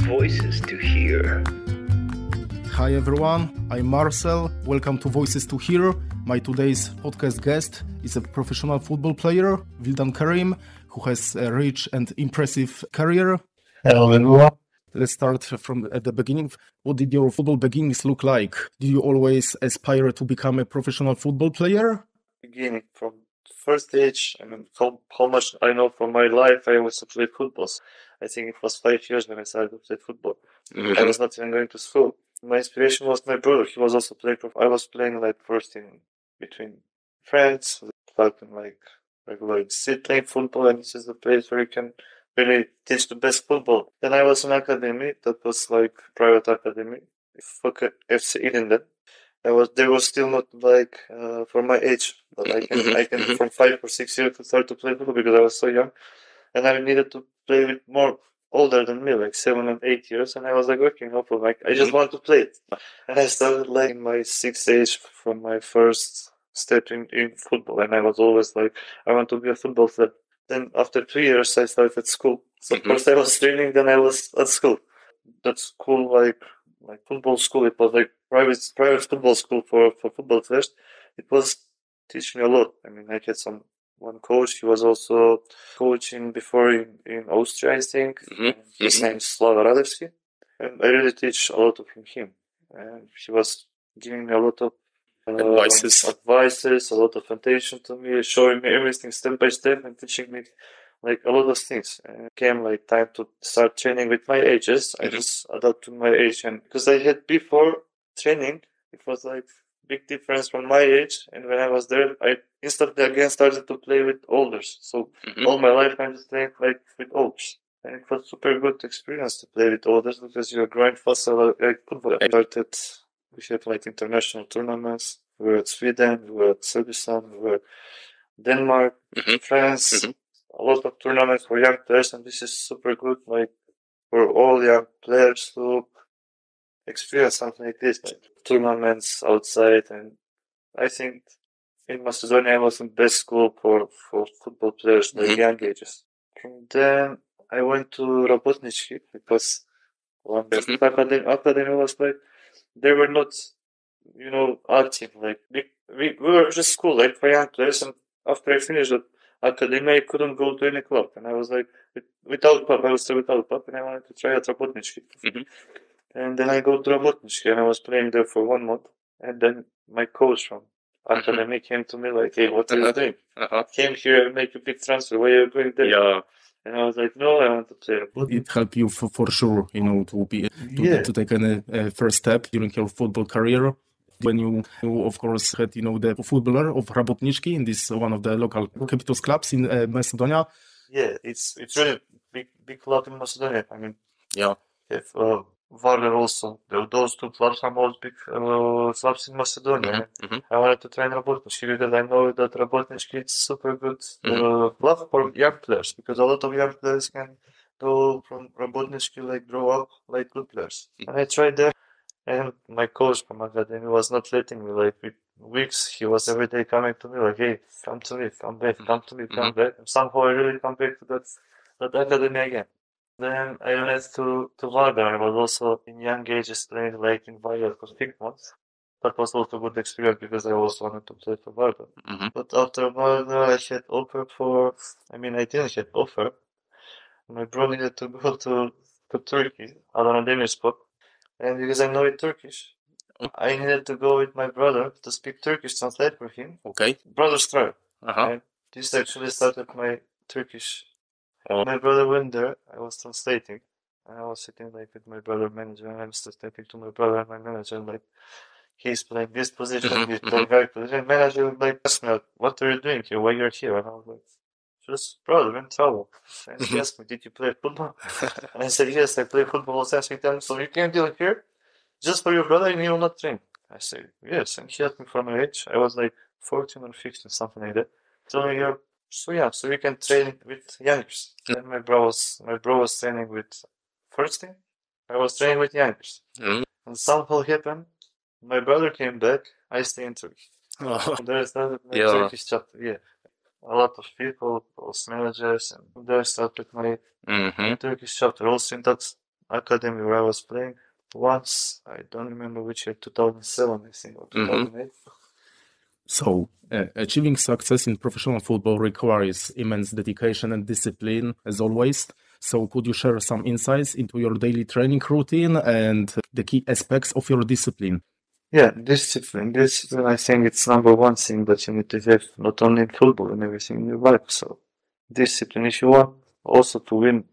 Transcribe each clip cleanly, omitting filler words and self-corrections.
Voices to Hear. Hi everyone, I'm Marcel. Welcome to Voices to Hear. My today's podcast guest is a professional football player, Vildan Kerim, who has a rich and impressive career. Hello everyone. Let's start from at the beginning. What did your football beginnings look like? Did you always aspire to become a professional football player? Beginning from first age, how much I know from my life, I was to play football. I think it was 5 years when I started to play football. I was not even going to school. My inspiration was my brother. He was also playing. I was playing like first in between friends, starting like regular street playing football, and this is the place where you can really teach the best football. Then I was in academy that was like private academy, FC Ilinden. They were still not like for my age, but I can from 5 or 6 years to start to play football because I was so young, and I needed to play with more older than me, like 7 and 8 years, and I was like, okay, no problem. Like, I just want to play it. And I started like in my 6th age from my first step in football, and I was always like, I want to be a football player. Then after 2 years, I started school. So first I was training, then I was at school. That school, like football school, it was like private football school for football players. It was teaching me a lot. I mean, I had one coach. He was also coaching before in Austria, I think. His name is Slava Radevsky. And I really teach a lot from him. And he was giving me a lot of advices, a lot of attention to me, showing me everything step by step and teaching me like a lot of things. And it came like time to start training with my ages. I just adapt to my age, and because I had before training, it was like big difference from my age. And when I was there, I instantly again started to play with olders. So all my life I'm just playing like with olders. And it was super good experience to play with olders because you're growing faster like football. We had like international tournaments. We were at Sweden, we were at Serbia, we were Denmark, France. A lot of tournaments for young players, and this is super good, like for all young players to experience something like this, like tournaments outside. And I think in Macedonia I was in best school for football players, like young ages. From then I went to Robotnički because one best academy was like, they were not, active, like we were just school, like for young players. And after I finished the academy, I couldn't go to any club, and I was like, without club, I was still without club, and I wanted to try at Robotnički. And then I go to Robotnički, and I was playing there for 1 month, and then my coach from academy came to me like, hey, what are you doing? Came here and make a big transfer, why are you going there? Yeah. And I was like, no, I want to play. It helped you for sure, to take a first step during your football career. When you of course had, the footballer of Rabotnički in this one of the local capitals clubs in Macedonia. Yeah, it's really big club in Macedonia. I mean, yeah, if Varder also, those two clubs are most big clubs in Macedonia. I wanted to train Rabotnički because I know that Rabotnički is super good club for young players, because a lot of young players can go from Rabotnički, like grow up like good players. And I tried there. And my coach from academy was not letting me, like with weeks, he was every day coming to me like, hey, come to me, come back. And somehow I really come back to that academy again. Then I went to Varda. I was also in young ages playing like in Varda for 6 months. That was also a good experience because I also wanted to play for Varda. But after Varda, I didn't have offer. My bro needed to go to Turkey, Adana Demirspor. And because I know it Turkish, I needed to go with my brother to speak Turkish, translate for him. Okay. Brother's trial. And this actually started my Turkish. My brother went there, I was translating. And I was sitting like with my brother manager, and I'm translating to my brother and my manager, and like, he's playing this position, he's playing that position. Manager like asked me, what are you doing here? Why you're here? And I was like, just brother, in trouble. And he asked me, did you play football? And I said, yes, I play football. So you came to here just for your brother and you will not train? I said, yes. And he asked me for my age. I was like 14 or 15, something like that. So you're so young, so you can train with youngers. Then my bro was training with first team. I was training with youngers. And somehow happened, my brother came back, I stay in Turkey. There started my Turkish chapter, yeah. A lot of people, also managers, and there started my Turkish chapter. Also in that academy where I was playing once. I don't remember which year, 2007, I think, or 2008. So, achieving success in professional football requires immense dedication and discipline, as always. So, could you share some insights into your daily training routine and the key aspects of your discipline? Yeah, discipline. Discipline, I think it's number one thing that you need to have, not only in football, in everything in your life. So, discipline. If you want also to win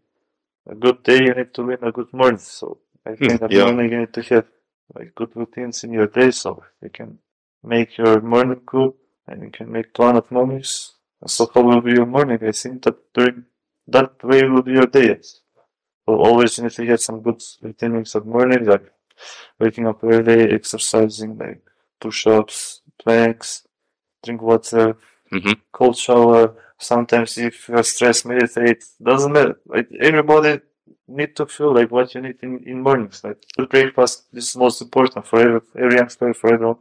a good day, you need to win a good morning. So, I think that morning you need to have like good routines in your day, so you can make your morning good and you can make plan of mornings. So, how will be your morning? I think that during that way will be your day. So, always you need to have some good routines of morning, like waking up early, exercising, like push-ups, planks, drink water, cold shower. Sometimes if you're stressed, meditate. Doesn't matter. Like everybody need to feel like what you need in mornings. Like good breakfast is most important for every youngster, for everyone.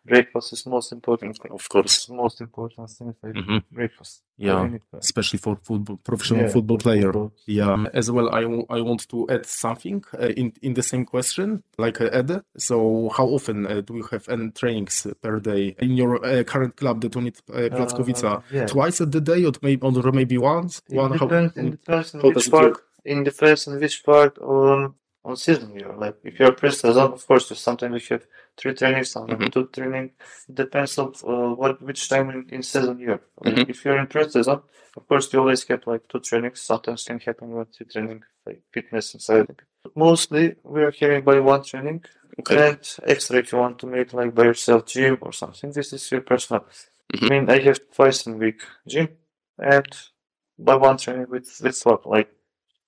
Breakfast is most important thing. Of course. It's the most important thing, like breakfast. Yeah, especially for professional football player. Yeah, as well, I want to add something in the same question, like Ed. So, how often do you have any trainings per day in your current club, the Tunit Plackowica? Twice a day, or maybe once? It depends on which part on season you're. Like if you're pre-season, of course, sometimes you have 3 trainings, sometimes 2 training. It depends on which time in season you're. Like if you're in pre-season, of course, you always have like 2 trainings. Sometimes can happen with 3 training, like fitness and cycling. Mostly we are carrying by 1 training, and extra if you want to make like by yourself gym or something. This is your personal. I mean, I have twice in a week gym, and by 1 training with swap, like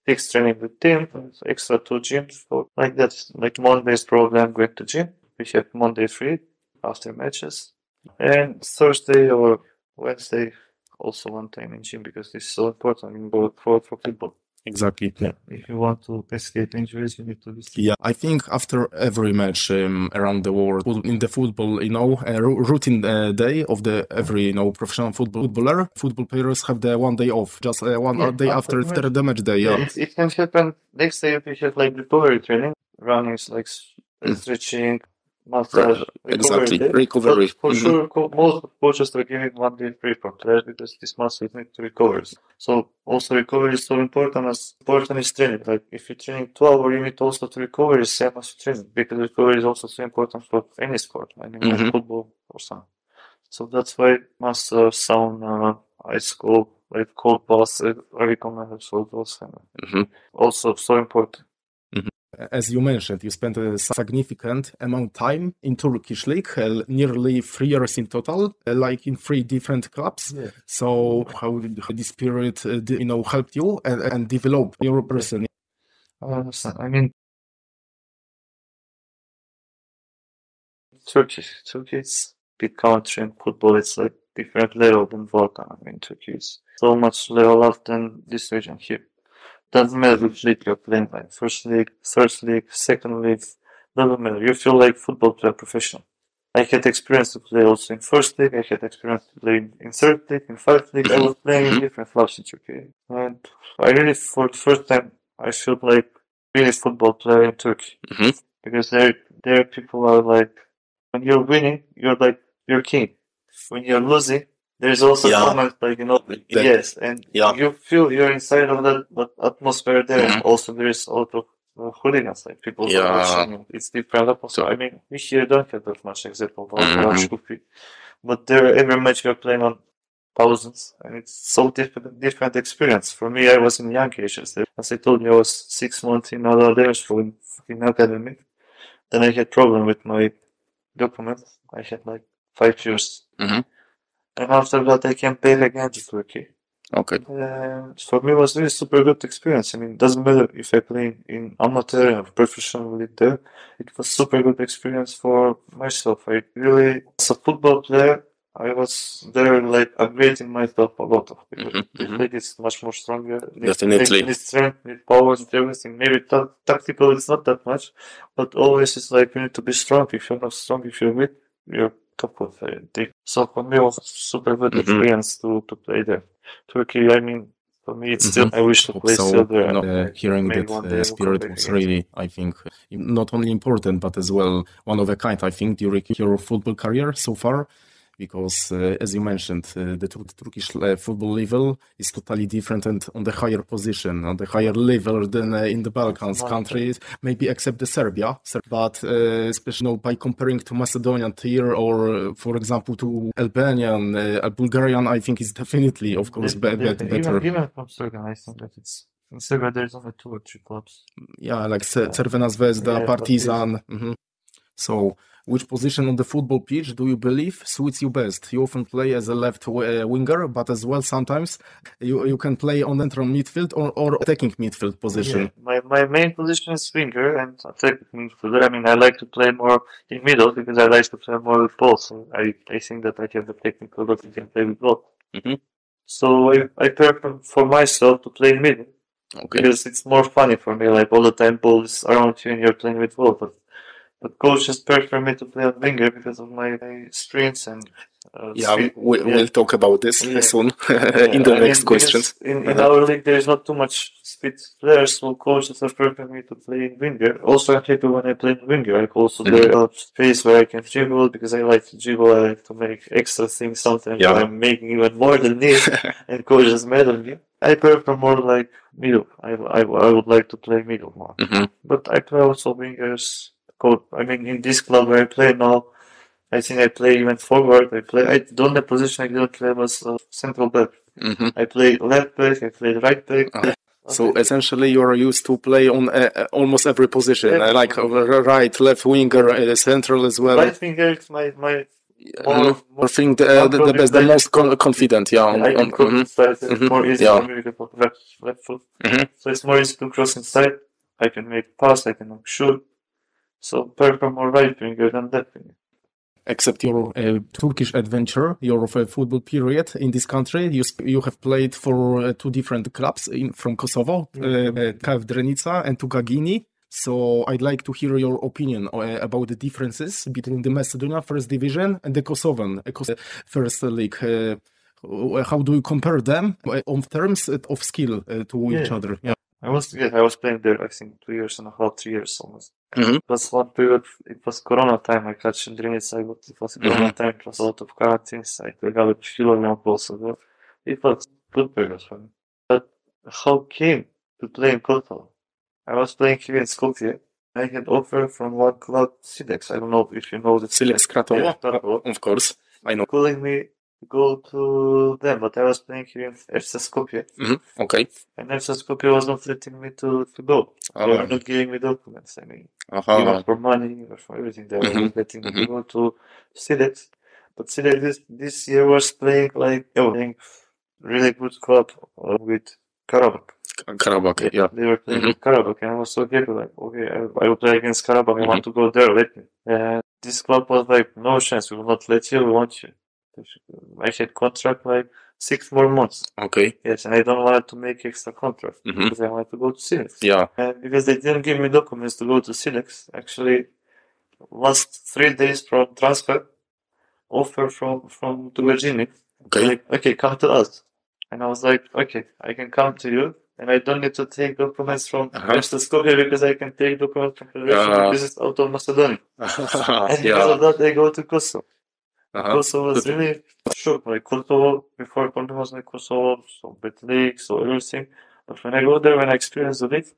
6 training with team, extra 2 gyms, so like that. Like Monday's program going to gym. We have Monday free after matches, and Thursday or Wednesday also 1 time in gym because this is so important in both for football. Exactly. Yeah. If you want to escape injuries, you need to do this. Yeah, I think after every match around the world in the football, a routine day of the every professional footballer, football players have the 1 day off, just one day after the match day. Yeah, it can happen. Next day if you have like recovery training, running, like stretching, massage, recovery. But for sure, most coaches are giving 1 day free for players because this muscle need to recover. So also recovery is so important as training. Like if you're training 12 hours, you need also to recover the same as training because recovery is also so important for any sport. I mean, like football or something. So that's why massage, sauna, ice cold, like cold baths are recommended for those. Also so important. As you mentioned, you spent a significant amount of time in Turkish league, nearly 3 years in total, like in 3 different clubs. Yeah. So how did this period, help you and develop your person? I mean, Turkey is big country in football. It's like different level than Balkan. I mean, Turkey is so much level up than this region here. Doesn't matter which league you're playing, like first league, third league, second league, doesn't matter. You feel like football player professional. I had experience to play also in first league, I had experience to play in third league, in fourth league. I was playing in different clubs in Turkey. And I really, for the first time, I felt like really football player in Turkey. Because there people are like, when you're winning, you're king. When you're losing, there's also comments like, yes, and you feel you're inside of that atmosphere there. Also, there is a lot of hooligans, like people watching. It's different atmosphere. I mean, we here don't have that much example of but there, every match you're playing on thousands, and it's so different experience. For me, I was in young ages. As I told you, I was 6 months in another school in academy. Then I had problem with my documents. I had like 5 years. And after that, I came back again to Turkey. Okay. For me, it was really super good experience. I mean, it doesn't matter if I play in amateur or professionally there. It was super good experience for myself. I really, as a football player, I was there like upgrading myself a lot of because the league is much more stronger. Definitely. Need strength, need powers, and everything. Maybe tactical it's not that much, but always it's like you need to be strong. If you're not strong, if you're weak, you're couple of So for me, it was super good experience to play there. Turkey, I mean, For me, it's still, I wish to play So, still there. hearing Maybe that one day I will come spirit back was again. really, I think, not only important, but as well one of a kind, I think, during your football career so far. Because, as you mentioned, the Turkish football level is totally different and on the higher position, on the higher level than in the Balkans countries, maybe except the Serbia. But especially by comparing to Macedonian tier or, for example, to Albanian, Bulgarian, I think is definitely, of course, better. Even from Serbia, I think that it's in Serbia. There's only 2 or 3 clubs. Yeah, like Crvena Zvezda, Partizan. So, which position on the football pitch do you believe suits you best? You often play as a left winger, but as well sometimes you can play on central midfield or attacking midfield position. Yeah, my main position is winger and attacking midfielder. I mean, I like to play more in middle because I like to play more with ball. So I think that I have the technical ability to play with ball. So I prefer for myself to play in middle because it's more funny for me. Like all the time, ball is around you and you're playing with ball, but coach just prefer me to play on winger because of my sprints and we'll talk about this soon in the next questions. In our league, there is not too much speed players, so coaches prefer me to play in winger. Also, I'm happy when I play in winger. I also there a space where I can dribble because I like to dribble. I like to make extra things. Sometimes I'm making even more than this, and coaches mad at me. I prefer more like middle. I would like to play middle more, but I play also wingers. I mean, in this club where I play now, I think I play even forward. The only position I didn't play was central back. I play left back, I play right back. So essentially, you are used to play on almost every position, like right, left winger, central as well. Right winger is my I think the best, the most confident. I can cross inside. It's more easy for me because of left foot. So it's more easy to cross inside. I can make pass. I can shoot. So prefer more right winger than left winger. Except your Turkish adventure, your football period in this country, you have played for 2 different clubs from Kosovo, KF Drenica and Tukagini. So I'd like to hear your opinion about the differences between the Macedonia First Division and the Kosovan First League. How do you compare them on terms of skill to each other? I was playing there, I think, 2.5 years, 3 years almost. It was one period, it was Corona time, I catch in Drenica, it was Corona time, it was a lot of quarantines, I got a few around also. It was good period for me. But how came to play in Kosovo? I was playing here in Skopje. I had offer from one club, Silex. I don't know if you know the Silex Kratovo, of course, I know. Calling me to go to them, but I was playing here in FC Skopje. Okay. And FC Skopje was not letting me to go. They were not giving me documents. I mean, even for money, even for everything, they were not letting me to go to Silex. But Silex this year was playing really good club with Karabakh. Karabakh, yeah. They were playing with Karabakh, and I was so happy, like, okay, I will play against Karabakh, I want to go there, let me. And this club was like, no chance, we will not let you, we want you. I had contract like 6 more months. Okay. Yes, and I don't want to make extra contract because I wanted to go to Silex. Yeah. And because they didn't give me documents to go to Silex, actually, last 3 days from transfer, offer from Dugarjini. Okay. Like, okay, come to us. And I was like, okay, I can come to you. And I don't need to take documents from FC Skopje because I can take documents from Federation because it's out of Macedonia. And because of that, I go to Kosovo. Kosovo was really shocked. Like Kosovo, before Kosovo was like Kosovo, so bad league, so everything. But when I go there, when I experience the league,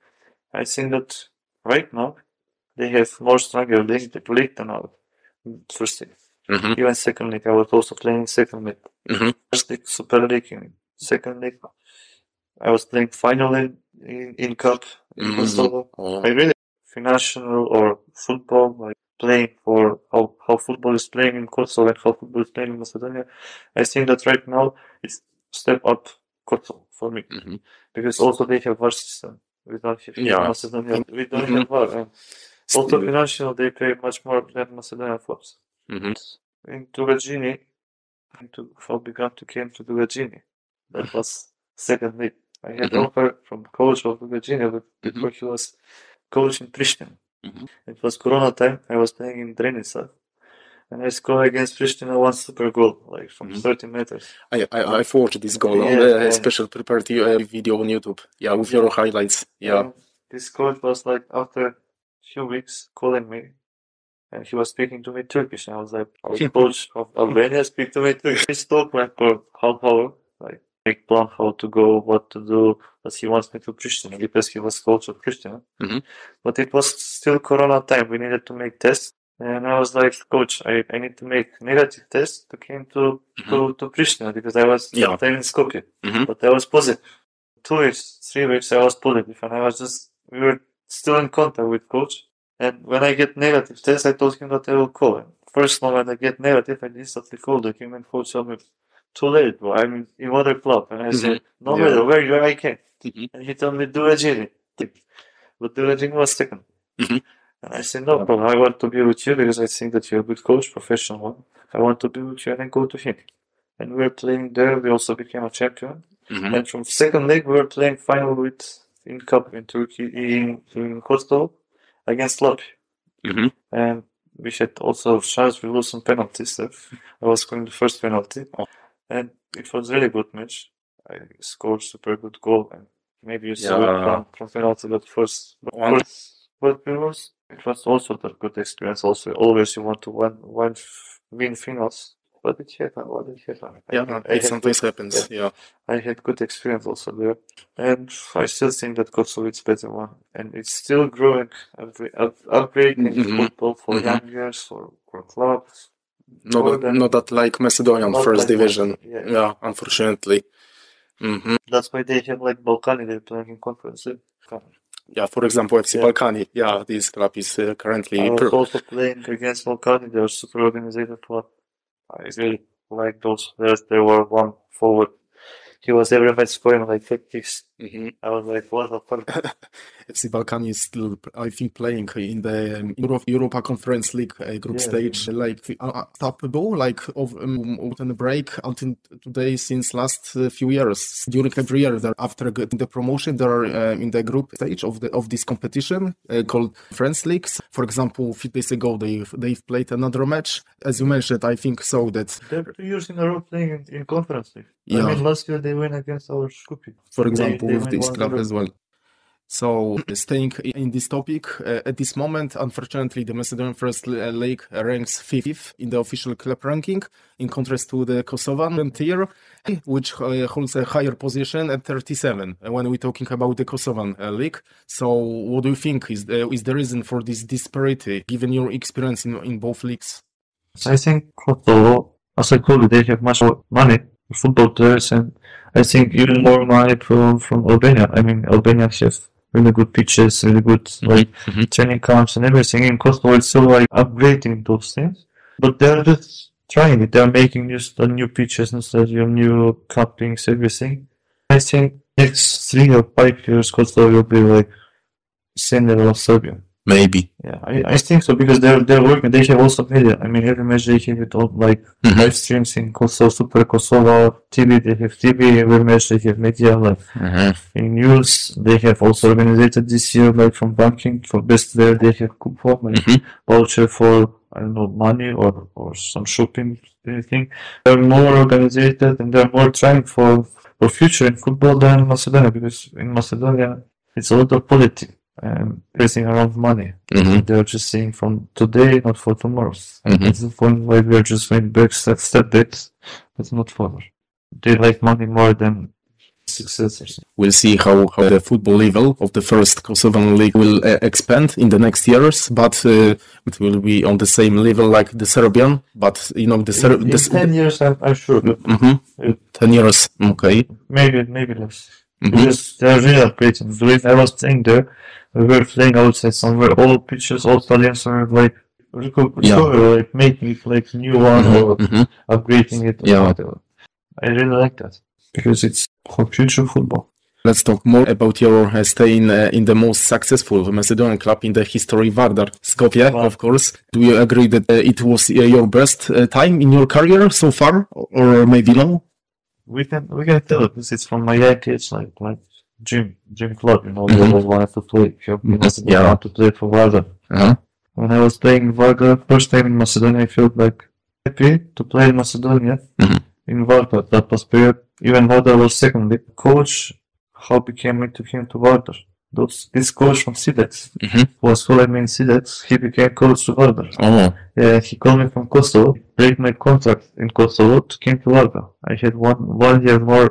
I think that right now they have more stronger league than our first league. Even second league, I was also playing second league. First league, Super League, in second league. I was playing finally in Cup in Kosovo. I really financial or football, like playing for how football is playing in Kosovo and how football is playing in Macedonia. I think that right now it's step up Kosovo for me because also they have VAR system. We don't have Macedonia. We don't have VAR. And also financial, they pay much more than Macedonian clubs. In Dugarjini, how began to came to Dugarjini. That was second league. I had offer from coach of Dugarjini before he was coach in Pristina. It was Corona time. I was playing in Drenica. and I scored against Pristina one super goal, like from 30 meters. I've watched this goal on the special prepared video on YouTube. Yeah, with your highlights. Yeah. And this coach was like after a few weeks calling me, and he was speaking to me Turkish. And I was like, our coach of Albania speak to me Turkish. He spoke like for half hour, like make plan how to go, what to do, because he wants me to Pristina because he was coach of Pristina. But it was still Corona time. We needed to make tests. And I was like, coach, I need to make negative test to came to Pristina because I was in Skopje. But I was positive. 2 weeks, 3 weeks, I was positive, and we were still in contact with coach. And when I get negative test, I told him that I will call him. First moment I get negative, I instantly called him, and coach told me, too late, bro. I'm in other club. And I said, no matter where you are, I can. And he told me, do a Gini. But do a Gini was second. And I said, no problem. I want to be with you because I think that you're a good coach, professional one. I want to be with you and then go to him. And we were playing there. We also became a champion. And from second league, we were playing final in Cup in Turkey, in Kosovo, against Lapi. And we had also chance. We lost some penalties there. I was scoring the first penalty. And it was a really good match. I scored super good goal. And maybe you saw it from penalty, but it was also a good experience. Also, always you want to win finals. But it happened. It sometimes happens. I had good experience also there, and I still think that Kosovo is better one, and it's still growing, upgrading football for young years, for clubs. Not that like Macedonian first division. Unfortunately. That's why they have like Balkani. They're playing in conference. For example, FC Balkani. This club is currently. I was also playing against Balkani. They're super organized club. I really like those. There were one forward. He was every match scoring like 50s. I was like, what the fuck? FC Balkani is still, I think, playing in the Europa Conference League group stage. Like, unstoppable, like, on the break until today since last few years. During every year, after getting the promotion, they are in the group stage of this competition called Conference Leagues. For example, a few days ago, they've played another match. As you mentioned, I think so that... They're 2 years in a row playing in Conference League. I mean, last year they went against our Skopje. For example, with this club as well. So, staying in this topic, at this moment, unfortunately, the Macedonian First League ranks 5th in the official club ranking, in contrast to the Kosovan tier, which holds a higher position at 37, when we're talking about the Kosovan league. So, what do you think is the reason for this disparity, given your experience in both leagues? I think Kosovo, as I told you, they have much more money, football players, and I think even more money from Albania. I mean, Albania has really good pitches, really good training camps and everything. In Kosovo, it's still like upgrading those things, but they're just trying it. They're making just new pitches and stadium, new cappings, everything. I think next 3 or 5 years, Kosovo will be like same level of Serbia. Maybe. Yeah, I think so because they're working. They have also media. I mean, every match they have it all like live streams in Kosovo, Super Kosovo TV. They have TV. Every match they have media. Like in news, they have also organized this year, like from banking for best there. They have coupon, like voucher for I don't know money or some shopping anything. They're more organized and they're more trying for future in football than Macedonia because in Macedonia it's a lot of politics. Everything around money. They're just saying from today, not for tomorrow. And that's the point why we are just going back step back, but not forward. They like money more than success. We'll see how the football level of the first Kosovan league will expand in the next years, but it will be on the same level like the Serbian. But you know, in 10 years, I'm sure. 10 years, okay. Maybe less. Because they're really upgrading. The reason I was staying there, we were playing outside somewhere, all pitches, all stadiums were like like making it like new one or upgrading it or whatever. I really like that because it's for future football. Let's talk more about your stay in the most successful Macedonian club in the history, Vardar Skopje, of course. Do you agree that it was your best time in your career so far, or maybe no? We can tell it because it's from my young age, like gym club, you know, we always wanted to play. Want to play for Vardar. When I was playing Vardar, first time in Macedonia, I felt like happy to play in Macedonia in Vardar. That was period. Even Vardar was second league. Coach, how became into him to Vardar? This coach from Sidex was following me in Sidex. He became coach to Vardar. Yeah, he called me from Kosovo, break my contract in Kosovo to came to Vardar. I had one year more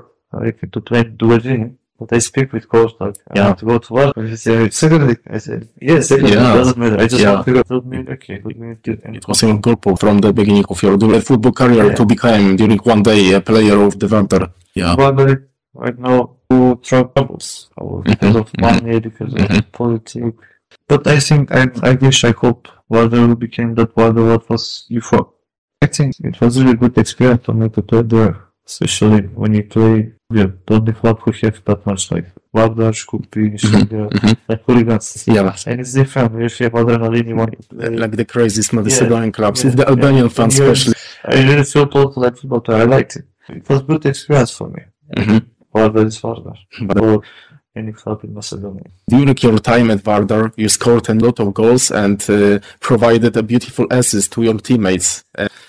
to train to Virginia. But I speak with coach like I want to go to work. He said, second league. I said, yes, second league, doesn't matter. I just want to go. Told me, okay, let me do it. It was your goal from the beginning of your football career to become during one day a player of the Vardar. Vardar right now two troubles because of money, because of politics. But I think I hope Vardar will become that Vardar what was before. I think it was really good experience for me to play there. Especially when you play, the only club who have that much like Vardar, Shkupi, like hooligans. And it's different. If you have adrenaline, you want to play. Like the craziest Macedonian clubs, with the Albanian fans especially. I really felt also like football, I liked it. It was a good experience for me. Vardar is Vardar. Or any club in Macedonia. During your time at Vardar, you scored a lot of goals and provided a beautiful assist to your teammates.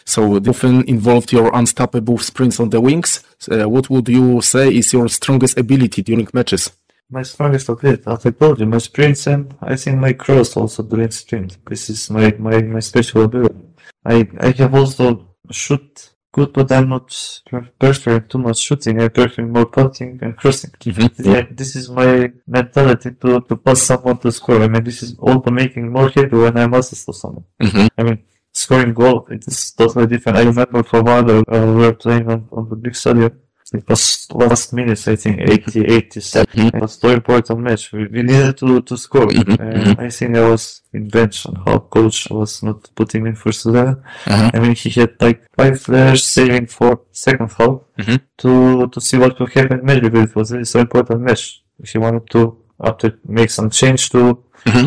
So they often involved your unstoppable sprints on the wings. What would you say is your strongest ability during matches? My strongest ability, as I told you, my sprints and I think my cross also during sprint. This is my special ability. I have also shoot good, but I'm not preferring too much shooting. I prefer more putting and crossing. This is my mentality to pass someone to score. I mean, this is also making more happy when I'm assist to someone. I mean, scoring goal, it is totally different. I remember for Vardar, we were playing on the big stadium. It was last minutes, I think, 87. It was a very important match. We needed to score. I think I was in bench on how coach was not putting me first there. I mean, he had like 5 players saving for second half to see what could happen match because it was really so important match. He wanted to, after make some change to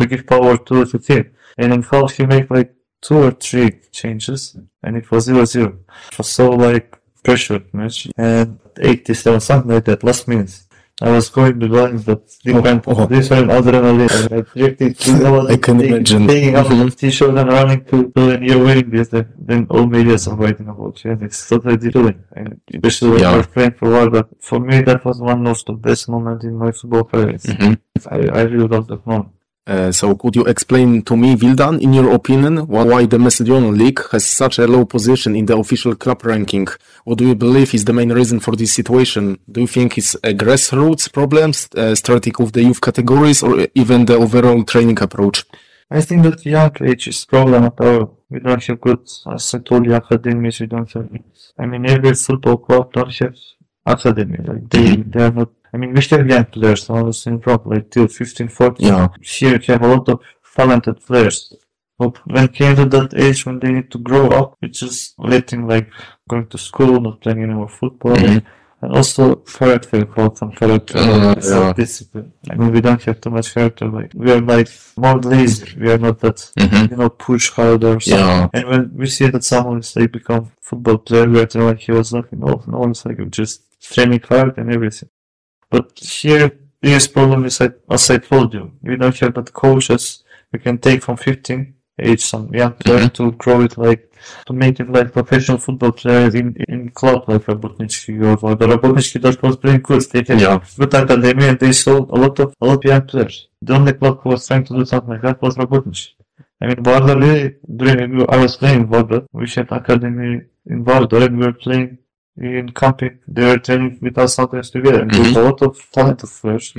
give power to the team. And in half he made like 2 or 3 changes and it was 0-0. It was so like pressured match and 87 something like that last minute. I was going to lines that different adrenaline. I can imagine. Taking off the t-shirt and running to and you're winning this, then all media are writing about you and it's totally different. And especially when you're playing for war, but for me that was one of the best moments in my football career. I really love that moment. So could you explain to me, Vildan, in your opinion, why the Macedonian League has such a low position in the official club ranking? What do you believe is the main reason for this situation? Do you think it's a grassroots problems, starting with the youth categories, or even the overall training approach? I think that young age is problem at all. We don't have good, as I told you, academies. We don't have. I mean, every football club don't have academy. Like they are not. I mean, we have young players, honestly, probably like till 15, 14. Here you have a lot of talented players. But when it came to that age when they need to grow up, it's just letting like going to school, not playing any more football. And also character, important character, self-discipline. I mean, we don't have too much character. Like we are like more lazy. We are not that, push harder. Or something. And when we see that someone is like become football player, we are like he was like, no one's like just training hard and everything. But here, biggest problem is like, as I told you, we don't have that coaches we can take from 15 age some young player to grow it like, to make it like professional football players in club like Rabotnički or the Rabotnički that was playing good. They had good academy and they sold a lot of young players. The only club who was trying to do something like that was Rabotnički. I mean, Vardar really, during I was playing Vardar, we had academy in Vardar and we were playing in camping. They were training with us sometimes together and with a lot of talented players.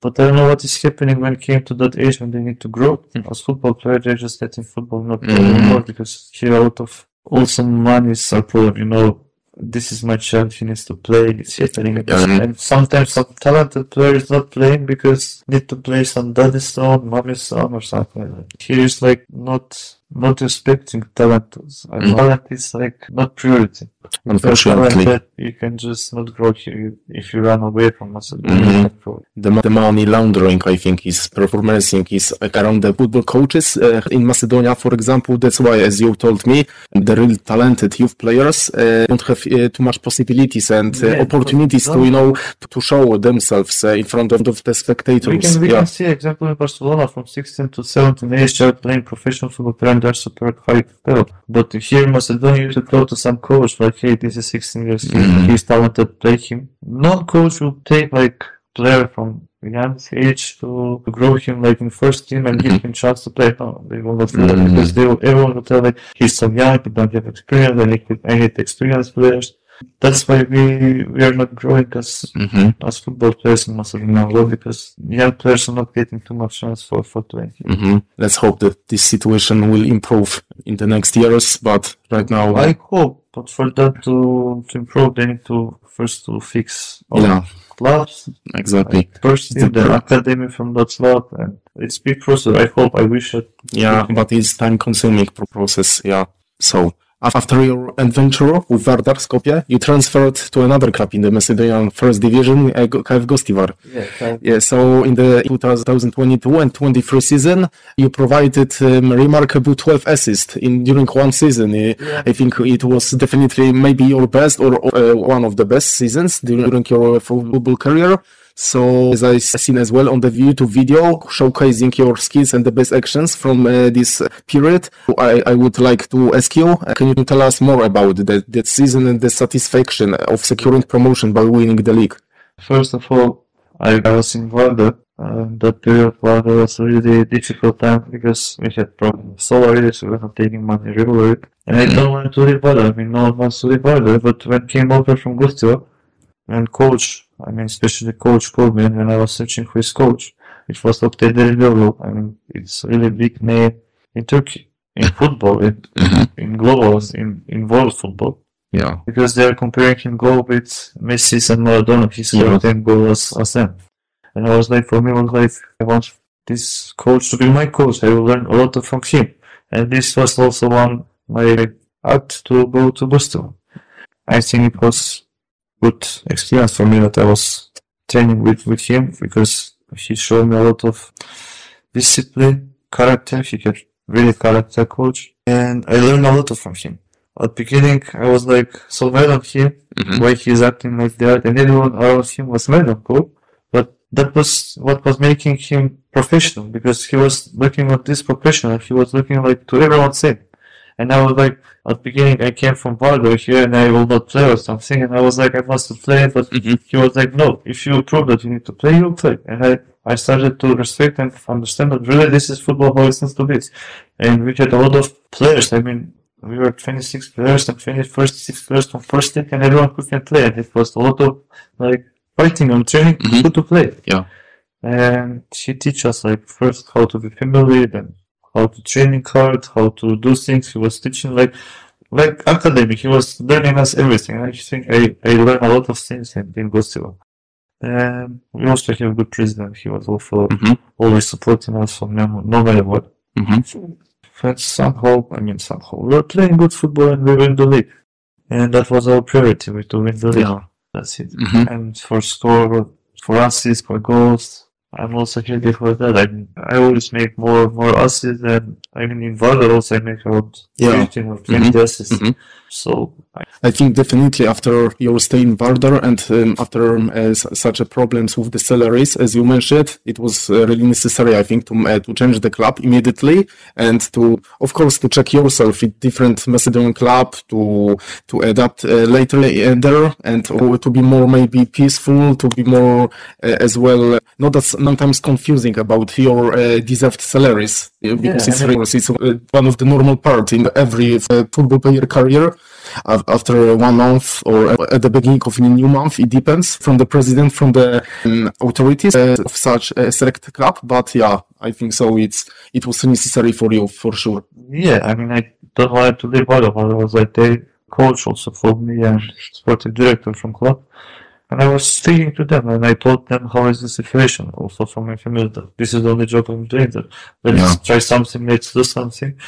But I don't know what is happening when it came to that age when they need to grow. As football players, they're just letting football not grow anymore because here a lot of awesome monies are problem, this is my child, he needs to play, it's happening. And sometimes some talented players not playing because need to play some daddy son, mommy son or something like that. Here is like not respecting talent. Talent is like not priority. Unfortunately, you can just not grow here if you run away from Macedonia. The money laundering, I think, is performing is around the football coaches in Macedonia, for example. That's why, as you told me, the real talented youth players don't have too much possibilities and opportunities to show themselves in front of the spectators. We can see example in Barcelona from 16 to 17 age, they are playing professional football. they're super high level. But here in Macedonia, you should go to some coach like, hey, this is 16 years old, he's talented, play him. No coach will take like player from young age to grow him like in first team and give him chance to play. No, they will not do that because everyone will tell like he's so young, he don't have experience, I need experienced players. That's why we are not growing as football players in Macedonia because young players are not getting too much chance for playing. Let's hope that this situation will improve in the next years, but right now I hope, but for that to improve they need to first to fix all clubs. Exactly. Like first the academy from that club, and it's big process. I wish it. Yeah, but it's time consuming process. Yeah. So after your adventure with Vardar Skopje, you transferred to another club in the Macedonian First Division, KF Gostivar. Yeah. So in the 2022 and 23 season, you provided remarkable 12 assists during one season. I think it was definitely maybe your best or one of the best seasons during your football career. So, as I've seen as well on the YouTube video, showcasing your skills and the best actions from this period, I would like to ask you, can you tell us more about that season and the satisfaction of securing promotion by winning the league? First of all, I was in Vardar. That period Vardar was a really difficult time because we had problems. Salaries, we were not taking money regularly. And I don't want to leave Vardar. I mean, no one wants to leave Vardar, but when came over from Gustavo, and coach, I mean, especially coach called me when I was searching for his coach. It was Oktay Derelioğlu. I mean, it's a really big name in Turkey, in football, in global, in world football. Yeah. Because they are comparing him goal with Messi and Maradona. He scored 10 goals as them. And I was like, for me, I was like, I want this coach to be my coach. I will learn a lot from him. And this was also my act to go to Boston. I think it was good experience for me that I was training with him because he showed me a lot of discipline, character. He had really character coach, and I learned a lot from him. At the beginning, I was like so mad on him, why he's acting like that, and everyone around him was mad on coach. But that was what was making him professional because he was looking at this professional. He was looking like to everyone same. And I was like, at the beginning, I came from Vardar here and I will not play or something. And I was like, I must play, but he was like, no, if you prove that you need to play, you'll play. And I started to respect and understand that really this is football how it needs to be. And we had a lot of players. I mean, we were 26 players and 26 players from first team and everyone who can play. And it was a lot of like fighting and training who to play. Yeah. And he teach us like first how to be family, then how to training hard, how to do things. He was teaching like academy. He was learning us everything. I think I learned a lot of things in Gostivo. And we also have a good president. He was also always supporting us from no matter what. But somehow, we were playing good football and we win the league. And that was our priority, to win the league. Yeah. That's it. And for score, for assists, for goals, I'm also happy for that. I always make more assists than, in Vardar also I make around 15 or 20 assists. So I think definitely after your stay in Vardar and after such a problems with the salaries, as you mentioned, it was really necessary, I think, to change the club immediately and to, of course, to check yourself in different Macedonian club to adapt later there and to be more maybe peaceful, to be more as well, not as sometimes confusing about your deserved salaries because it's one of the normal part in every football player career. After 1 month or at the beginning of a new month, it depends from the president, from the authorities of such a select club. But yeah, I think so. It was necessary for you for sure. Yeah, I don't want to leave Vardar. I was like the coach also for me and sportive director from club. And I was speaking to them and I told them how is the situation also from my family that this is the only job I'm doing, that let's try something, let's do something.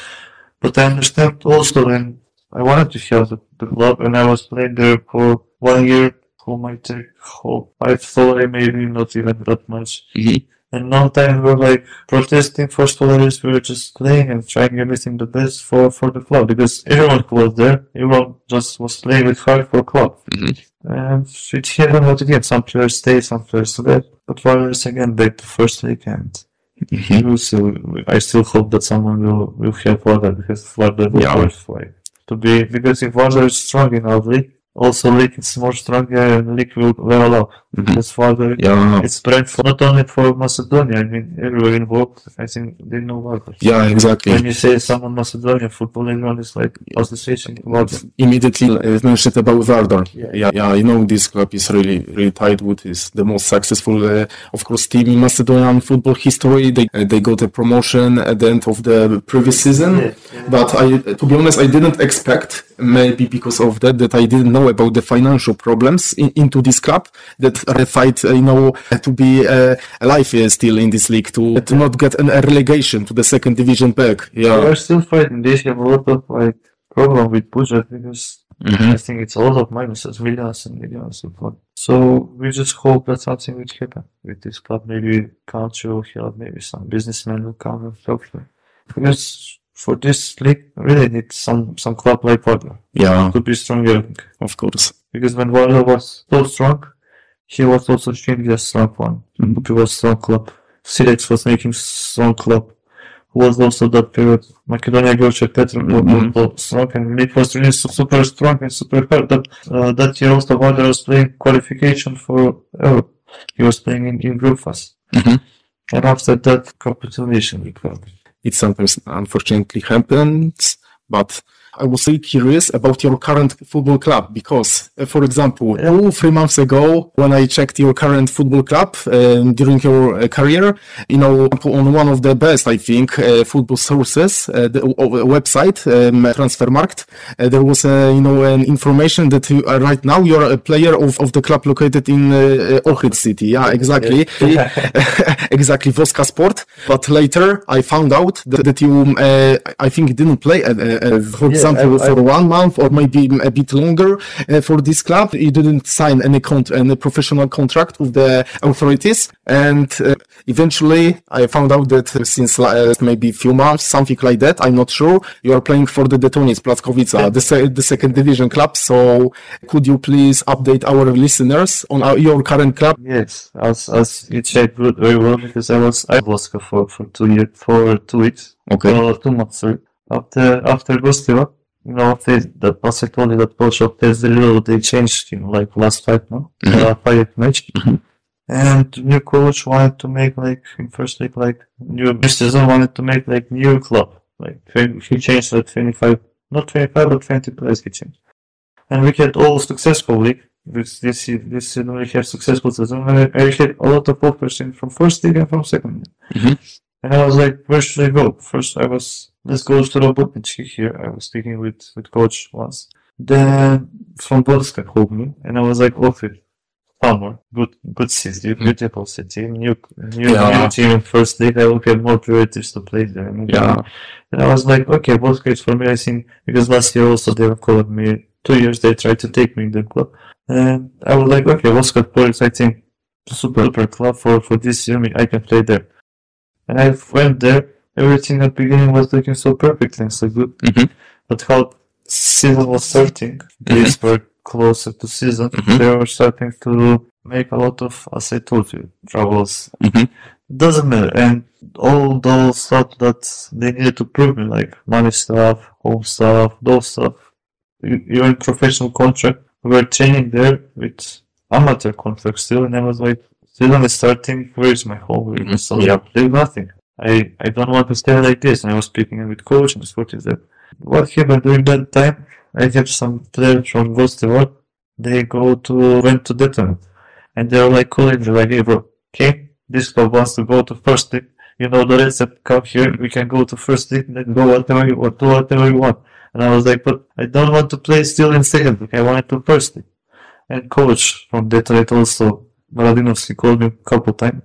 But I understand also when I wanted to have the club and I was playing there for 1 year who might take whole 5 salary, maybe not even that much. And no time we were like protesting for salaries, we were just playing and trying everything the best for the club because everyone who was there, everyone just was playing with heart for club. And it happened what it did. Some players stayed, some players left. But Vardar is again back to first league and We'll see. I still hope that someone will help Vardar, because Vardar will qualify to be, because if Vardar is strong in our league, also league is more stronger and league will level up. Because Vardar, it's brand for, not only for Macedonia, I mean everywhere involved, I think they know Vardar. Yeah, exactly. When you say someone Macedonia football, everyone is like association Vardar. Immediately mentioned about Vardar. Yeah, you know, this club is really tight with, is the most successful, of course, team in Macedonian football history. They got a promotion at the end of the previous season, but to be honest, I didn't expect, maybe because of that I didn't know about the financial problems into this club, that fight, to be alive still in this league, to not get a relegation to the second division back. Yeah, we are still fighting. They have a lot of problem with budget, because I think it's a lot of minuses, millions and millions of money. So we just hope that something will happen with this club. Maybe country will help, maybe some businessmen will come and help them. Because for this league, really need some club like Vardar. Yeah, to be stronger. Of course. Because when Vardar was so strong, he was also showing a strong one. He was strong club. Silex was making strong club. Was also that period. Macedonia Gorce Petrov was strong, and it was really super strong and super hard. That year also Vardar was playing qualification for Europe. He was playing in group phase. And after that, capitulation. It sometimes unfortunately happens, but I was really curious about your current football club, because, for example, 3 months ago, when I checked your current football club during your career, on one of the best, I think, football sources, the website, Transfermarkt, there was, an information that right now you're a player of the club located in Ohrid city. Yeah, exactly. Exactly, Voska Sport. But later I found out that you, I think, didn't play for example, for 1 month or maybe a bit longer for this club. You didn't sign any professional contract with the authorities, and eventually I found out that since maybe a few months, something like that, I'm not sure, you are playing for the Detonic Plaskowica, the second division club. So could you please update our listeners on your current club? Yes, as you checked very well, because I was Voska for 2 weeks. Okay. 2 months, sorry. After Gostiva, as I told you, that coach of Tezdelilo, they changed, like last fight, no? 5 match. And new coach wanted to make, in first league, new season wanted to make, new club. He changed, 25, not 25, but 20 players he changed. And we had all successful league. This season we have successful season. And I had a lot of offers from first league and from second league. And I was like, where should I go? First let's go to Robotnički here. I was speaking with coach once. Then from Polska called me, and I was like, okay, Palmer, good city, beautiful city, new team in first league. I will have more priorities to play there. And I was like, okay, Polska is for me, I think, because last year also they were calling me 2 years, they tried to take me in the club. And I was like, okay, Polska Police, I think, super club for this year, I can play there. And I went there, everything at the beginning was looking so perfect and so good. But how season was starting, days were closer to season, they were starting to make a lot of, as I told you, troubles. Doesn't matter. And all those stuff that they needed to prove me, like money stuff, home stuff, those stuff, even professional contract, we were training there with amateur contract still, and I was like, season is starting, where is my home? There's nothing. I don't want to stay like this. And I was speaking with coach and what is that? What happened during that time? I have some players from Vostivor. They went to Detonic. And they were calling me hey bro, okay, this club wants to go to first league. The recipe, come here, we can go to first league, then go whatever you want, do whatever you want. And I was like, but I don't want to play still in second league, I want to first league. And coach from Detonic also, Maradinovski, called me a couple times.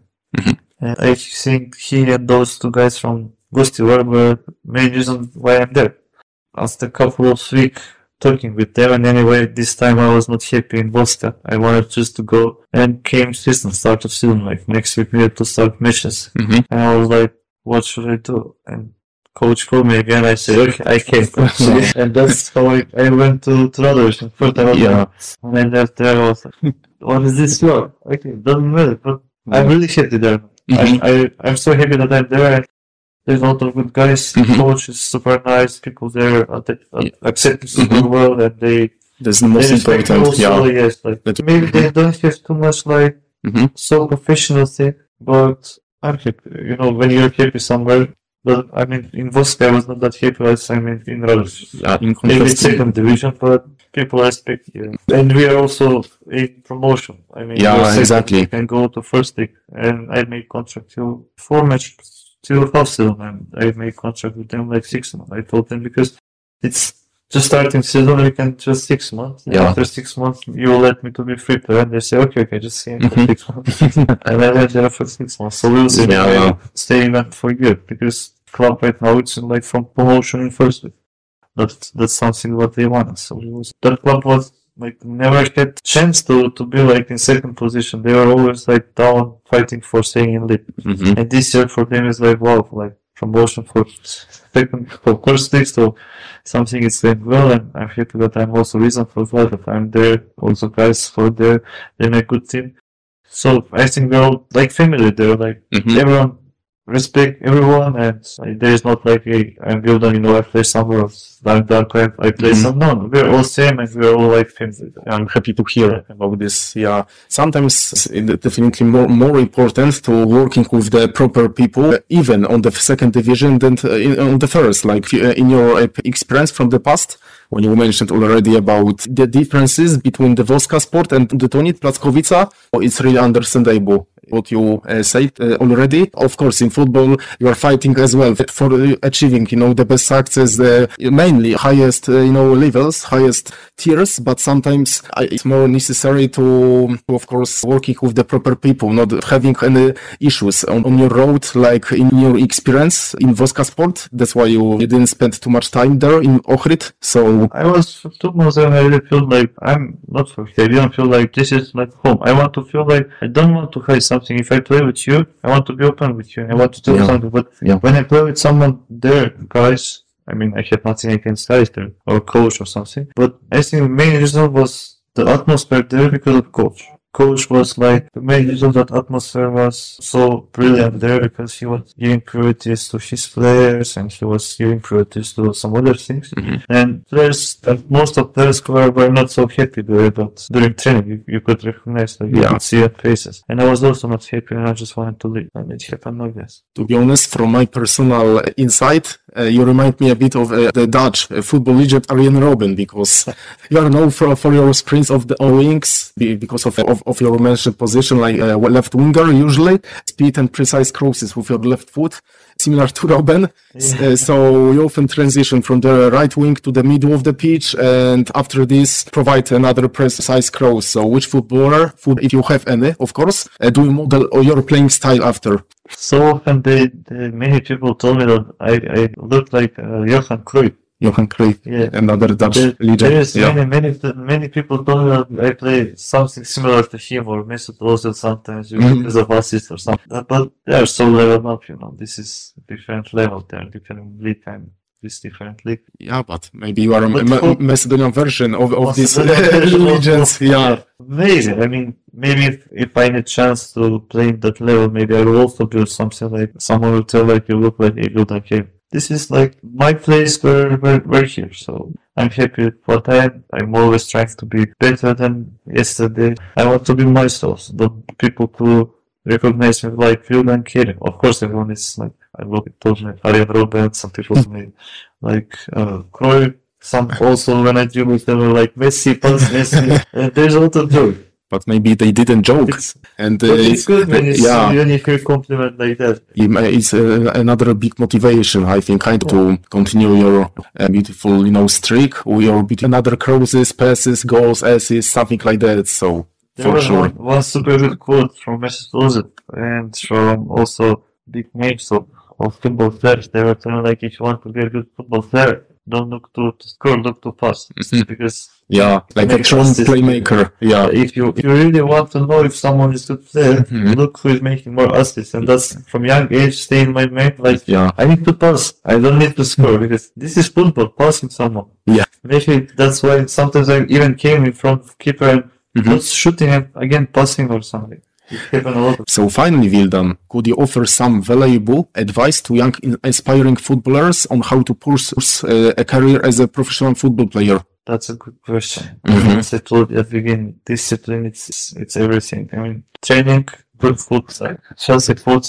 And I think he and those 2 guys from Gostivar were main reason why I'm there. After a couple of weeks talking with them, and anyway, this time I was not happy in Voska. I wanted just to go, and came start of season, next week we had to start matches. And I was like, what should I do? And coach called me again, I said, okay, I came. And that's how I went to Radovic. First I was when I left there, I was like, what is this for? Okay, doesn't matter, but I'm really happy there. I'm so happy that I'm there. There's a lot of good guys. Coach is super nice. People there accept me super well, and that's the most important. Also, yes, like maybe they don't have too much like so professional thing, but I'm happy. You know, when you're happy somewhere. But I mean, in Voska, I was not that happy as I mean in Radic. Maybe second division, but people respect you. And we are also in promotion. I mean, exactly. You can go to first league, and I made contract till 4 matches till half season, and I made contract with them like 6 months. I told them because it's just starting season, we can just 6 months. After 6 months, you will let me to be free player. And they say, okay, just see me for 6 months. And I went there for 6 months. So we'll see. Stay even for a year because club right now it's like from promotion in first week. That's something what they want. So that club was like never had chance to be like in second position. They were always like down fighting for staying in league. And this year for them is like wow, like promotion for first league. So something is going well, and I'm happy that I'm also reason for that I'm there. Also guys for there, they make good team. So I think we're all like family there. Like everyone respect everyone, and there is not like I'm Vildan, you know, I play somewhere else. I'm Dark, I play some. No, we're all same, and we're all like family. I'm happy to hear about this. Yeah, sometimes it's definitely more important to working with the proper people, even on the second division than on the first. Like in your experience from the past, when you mentioned already about the differences between the Voska Sport and the Tonit Plackowica, it's really understandable. What you said already. Of course, in football, you are fighting as well for achieving, you know, the best success, mainly highest, you know, levels, highest tiers, but sometimes it's more necessary to, of course, working with the proper people, not having any issues on your road, like in your experience in Voska Sport. That's why you didn't spend too much time there in Ohrid. So I was for 2 months and I really feel like I'm not for I didn't feel like this is like home. I want to feel like I don't want to hide something. If I play with you, I want to be open with you. I want to tell something. But when I play with someone there, guys, I mean, I have nothing against guys there or coach or something. But I think the main reason was the atmosphere there because of coach. Coach was like the main reason that atmosphere was so brilliant there because he was giving priorities to his players and he was giving priorities to some other things. And players, most of players were not so happy there, but during training you could recognize that you could see their faces. And I was also not happy and I just wanted to leave. And it happened like this. To be honest, from my personal insight, you remind me a bit of the Dutch football legend Arjen Robben because you are known for your sprints of the wings because of your mentioned position, like left winger usually, speed and precise crosses with your left foot, similar to Robben. So you often transition from the right wing to the middle of the pitch, and after this provide another precise cross. So which footballer, if you have any, of course, do you model your playing style after? So often many people told me that I look like Johan Cruyff. Johan Cruyff, another Dutch legend. Many people told me that I play something similar to him or Mesut Ozil sometimes because of assist or something. But they are so leveled up, you know. This is different level. They are different league and this different league. Yeah, but maybe you are a Macedonian version of these legends. Yeah, amazing. I mean, maybe if I need chance to play in that level, maybe I will also build something like someone will tell like you look like a Vildan Kerim. This is like my place where we're here, so I'm happy with what I am. I'm always trying to be better than yesterday. I want to be myself, so that people to recognize me like Vildan Kerim. Of course, everyone is like, I told me Arjen Robben, some people told me like Cruyff, some also when I dribble they were like Messi, Messi. There's a lot of joke. But maybe they didn't joke. But it's good when you hear compliment like that. It's another big motivation, I think, to continue your beautiful, you know, streak or your another crosses, passes, goals, assists, something like that. So there was one super good quote from Mesut Ozil and from also big names of football players. They were telling like, if you want to be a good football player, don't look to score, look to pass. Because like a true playmaker. Yeah. If you really want to know if someone is a good player, look who is making more assists. And that's from young age, stay in my mind. Like, I need to pass. I don't need to score because this is football, passing someone. Yeah. Maybe that's why sometimes I even came in front of keeper and was shooting and again passing or something. So finally, Vildan, could you offer some valuable advice to young aspiring footballers on how to pursue a career as a professional football player? That's a good question. As I told you at the beginning, discipline, it's everything. I mean, training, good food, like healthy food,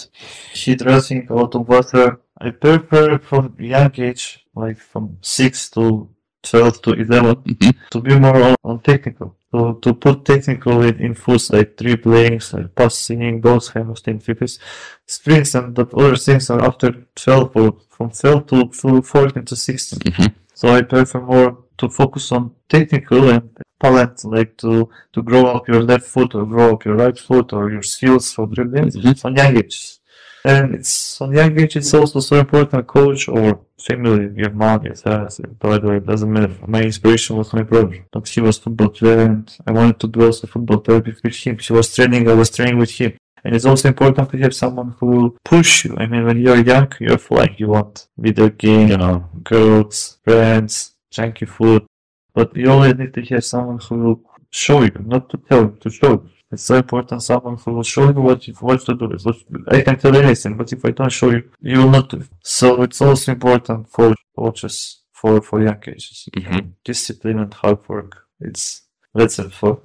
hydrating, a lot of water. I prefer from young age, like from 6 to 12 to 11, to be more on technical. To put technical in foods like dribblings, like passing, those kind of things, because sprints and the other things are after 12 or from 12 to 14 to 16. So I prefer more to focus on technical and talent, like to grow up your left foot or grow up your right foot or your skills for dribbling on young ages. And it's on young age, it's also so important, coach or family, your mom, your dad. By the way, it doesn't matter. My inspiration was my brother. Like, he was football player and I wanted to do also football player with him. He was training, I was training with him. And it's also important to have someone who will push you. I mean, when you're young, you're flying. You want video game, girls, friends, junky food. But you always need to have someone who will show you, not to tell you, to show you. It's so important, someone who will show you what to do. I can tell anything, but if I don't show you, you will not do it. So it's also important for coaches for young ages. Discipline and hard work. That's it for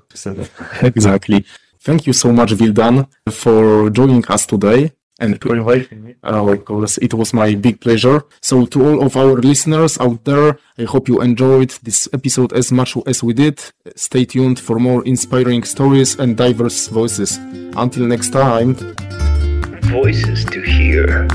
Exactly. Thank you so much, Vildan, for joining us today. And for inviting me. Of course, it was my big pleasure. So to all of our listeners out there, I hope you enjoyed this episode as much as we did. Stay tuned for more inspiring stories and diverse voices. Until next time. Voices to hear.